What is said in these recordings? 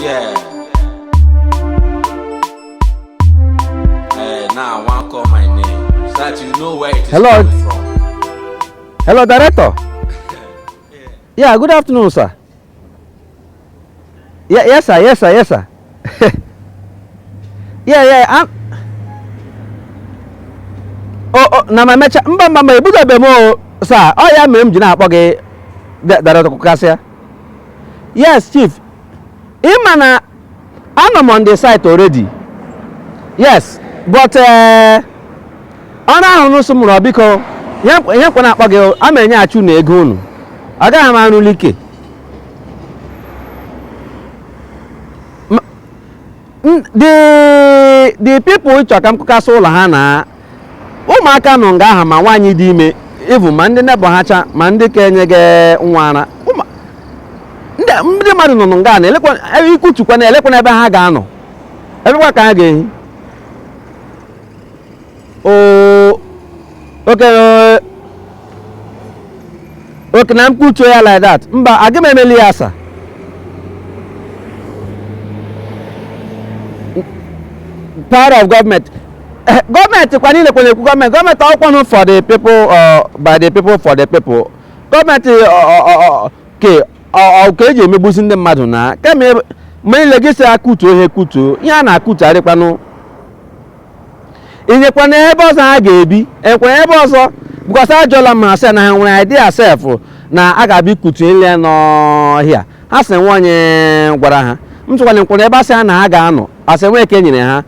Yeah. Now I want to call my name so that you know where it is Hello. coming from. Hello, Director. Yeah, good afternoon, sir. Yeah, yes, sir, yes, sir, yes, sir. I'm. Na my mecha mba ebuga be mo, sir. Oh, yeah, me mjina akpọ gị Director Kukasia. Yes, Chief. Imana, I'm on the site already. Yes, but ọ na-ahụ n'ụsụ mụrụ biko ihe nkwa na-akpọ gị ama enye achụ na ego unu agaghị m arụli ike the people chọ ka m kụkasị ụlọ ha na ụmụaka nọ nga aha ma nwaanyị dị ime ivu ma ndị nebọ ha cha ma ndị ka enye gị nwa ara ndị mmadụ nọ nga na ikwutukwa na elekwa n'ebe ha ga-anọ ebekwa ka ha ga-ehi. Oh, okay, na m kwutuo ya like that. Mba, aga m emeli ya asa. Power of government. Government kwa niile kwenye government. Government akwụkwọ for the people, by the people, for the people. Government ka eji emegbusi ndị mmadụ na keme mgbe niile gị si akutuo ihe kutuo ihe a na-akutu adịkwanụ inyekwa na ebe ọzọ ha ga-ebi ekwe ebe ọzọ because ajọla m asị na ha nwere idea sef na a ga-abịa ikutu ile n'ọhịa ha sị nwa onye gwara ha m tụkwara nkwere ebe asị ha na ha ga-anọ asị nwee ke nyere ha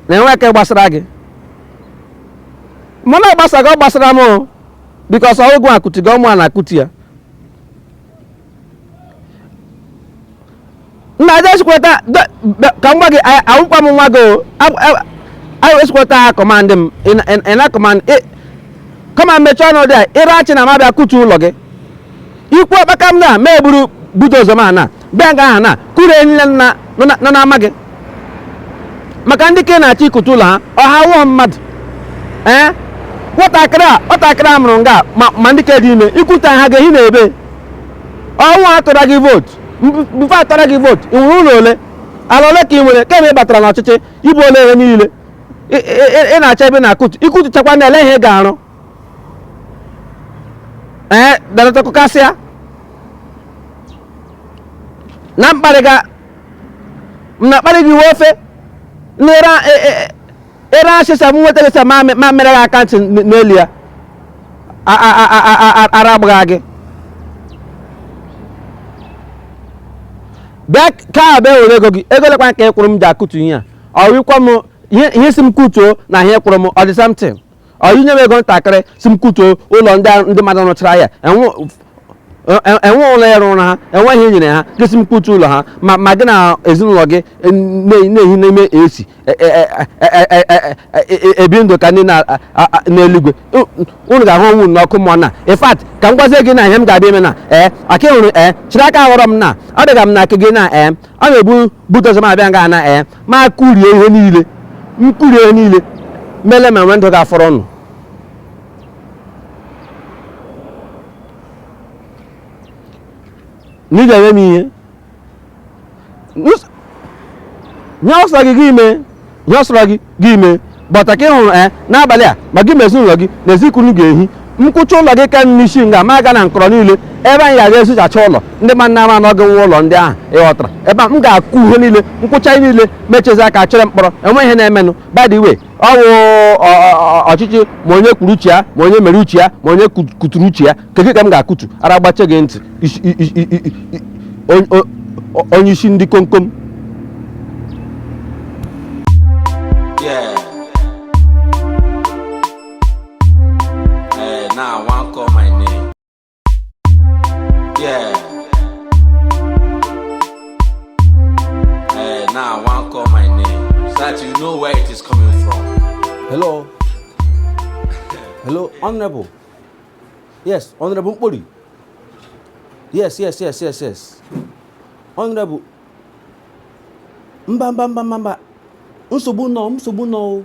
na enwe ke gbasara gị mana ọ gbasara m because ọgwụ akuti gị ọmụ a na-akuti ya nna aja esikweta ka m gwa gị awụkwa m nwa gị I was going to command them in a command. Come and make sure that Irachi na mabia kutu loge. Ikwa bakam na meburu budozo mana. Benga na kure na na mage. Makandi ke na chi kutula o hawo mad. Otakra mrunga mandike dime ikuta ha ge hina ebe. O wa atora gi vote. Bufa atora gi vote. Iwuru ole. Alole ki nwere keme batara na ọchịchị ibu ole niile. Ị na-acha ebe na-akutu ikutuchakwa na ele ihe ga-arụ Director Kukasia na mkparị gị ofe ere asịsa m nweta gịsa ma mere gị akantị n'elu ya ara agbagha gị bịa ka abịa were ego gị ego lekwa nke kwụrụ m ji akutu ihe a ọwụkwa m ihe si m kutuo na ihe kwụrụ m ọ dị something ọ yinye m ego ntakịrị si m kutuo ụlọ ndị mmadụ nụchara ya enwe ụlọ ya rụrụ ha enwe ihe nyere ha gị si m kutuo ụlọ ha ma gị na ezinụlọ gị na-ehi n'ime esi ebi ndụ ka ndị n'eluigwe unu ga-ahụ onwu n'ọkụ mmụọ na in fact ka m gwazie gị na ihe m ga-abịa ime na aka hụrụ chiri aka ghọrọ m na ọ dịga m na aka gị na ọ na-ebu budozo m abịa nga na ma kurie ihe niile mkpụrụ ihe niile mele ma nwe ndụ ga-afọrọ ọnụ n'ije eme m ihe nye ọsọrọ gị gị ime bọta ka ị hụrụ n'abalị a ma gị mezi ụlọ gị na ezikunu ga-ehi nkwụcha ụlọ gị ka n'isi nga ma aga na nkọrọ niile ebe anyị ga-aga esuchacha ụlọ ndị ma nna ama n'oge nwa ụlọ ndị ahụ ịghọtara ebe m ga-akụ ihe niile nkwụcha niile mechezi aka chere mkpọrọ enwe ihe na-emenụ by the way ọwụ ọchịchị ma onye kwuru uche ya ma onye mere uche ya ma onye kuturu uche ya ka m ga-akụtu ara gbache gị ntị onye isi ndị komkom. Now I want to call my name. Yeah. Now I want to call my name so that you know where it is coming from. Hello. Hello, Honorable. Yes, Honorable Mpoli. Yes. Honorable. Mba. Nsogbu nọ.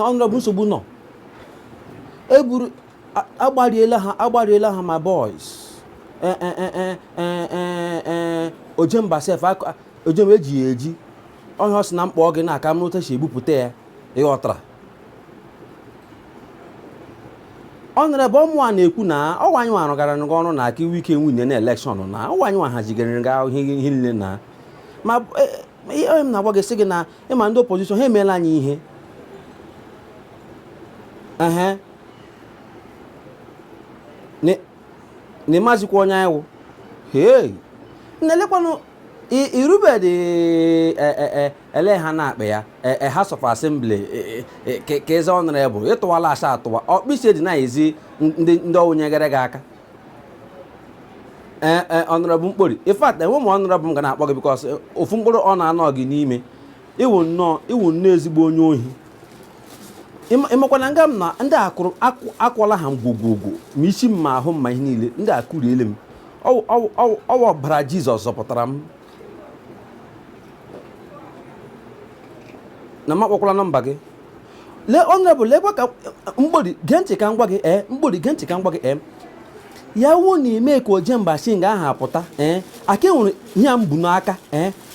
Honorable nsogbu nọ. Agbariela ha my boys. ojemba sef ojem eji ya eji onye ọ sị na mkpọ gị na-aka m n'otu si ebupụta ya ịghọtara Honorable ọmụwa na-ekwu na ọwanyị nwa rụgara nga ọrụ na aka iwe ike nwunye na elekshọn na ọwanyị nwa hazigara nga ihe niile na ma onye m na-agwa gị sị gị na ịma ndị opozishọn ha emeela anyị ihe na ịmazikwa onye anyị wụ hei na-elekwanụ irubedị ele ha na-akpa ya House of Assembly ka eze Honorable ịtụwala asa atụwa ọkpịsị dị na-ezi ndị ọwụnye gara gị aka Honorable Mkpori in fact enwe m Honorable m ga na-akpọ gị because ofu mkpụrụ ọ na-anọ gị n'ime iwu nnọọ ezigbo onye ohi ịmakwana nga m na ndị akụrụ akwọla ha ngwogwogwo ma isi m ma ahụ m ma ihe niile ndị akụriele m ọwa ọbara Jizọs zọpụtara m na makpọkwala nọmba gị lee Honorable lekwa ka Mkpori gee ntị ka ngwa gị Mkpori gee ntị ka ngwa gị ya wụ na eme ka ojemba si nga aha apụta aka enwere ihe m bụ n'aka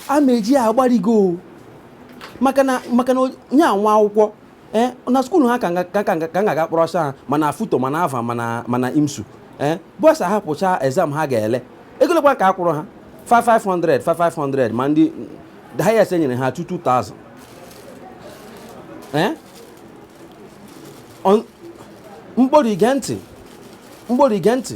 a ma-eji ya agbarigo maka na nye nwa akwụkwọ na skuulu ha ka m ga-aga kpọrọ ọsọ ha mana foto mana ava mana imsu bọs ahapụcha exam ha ga-ele egolekwa ka a kwụrụ ha 500 ma ndị highest enyere ha 2000 Mkpori gee ntị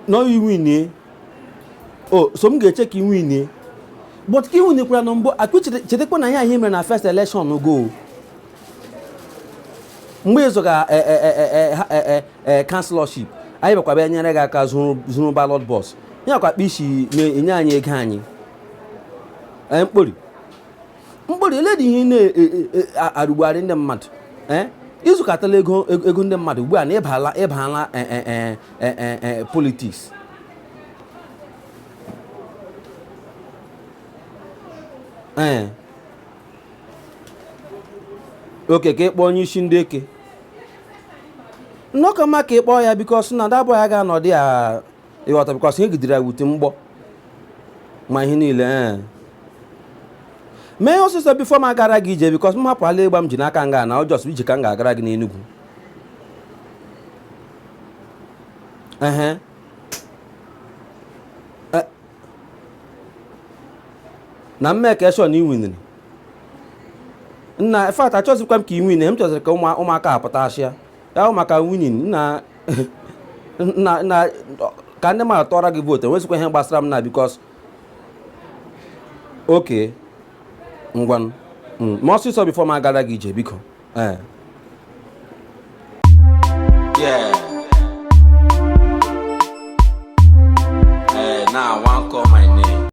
no iwinie so m ga-eche ka iwinie but ka iwuniekwara na mbụ chetakwa na ya ihe mere na first election go mgbe ịzụga councilorship anyị bakwa bịa nyere gị aka zụrụ ballot box ya kwa kpishi enye anyị ego anyị Mkpori ele dị ihe na-arụgharị ndị mmadụ ịzụkọtala ego ndị mmadụ ugbu a na ịbala politiks oke ka ịkpọ onye isi ndị eke nnọkọ mma ka ịkpọ ya bikos na ndị abụọ ya ga-anọdị ya ịghọta bikos ihe gidere ya wute mgbọ ma ihe niile mee ọsịsọ bifo m agara gị ije bikos m hapụala ịgba m ji n'aka nga na ọjọs ije ka m ga-agara gị n'Enugu na mmekeshọn iwiniri nna efat achọzikwa m ka iwine m chọziri ka ụmụaka apụtashịa ya maka winin na ka ndị mmadụ tọrọ gị vootu enwezikwa ihe gbasara m na bikos oke ngwanụ ma ọsịsọ bifo m agara gị ije biko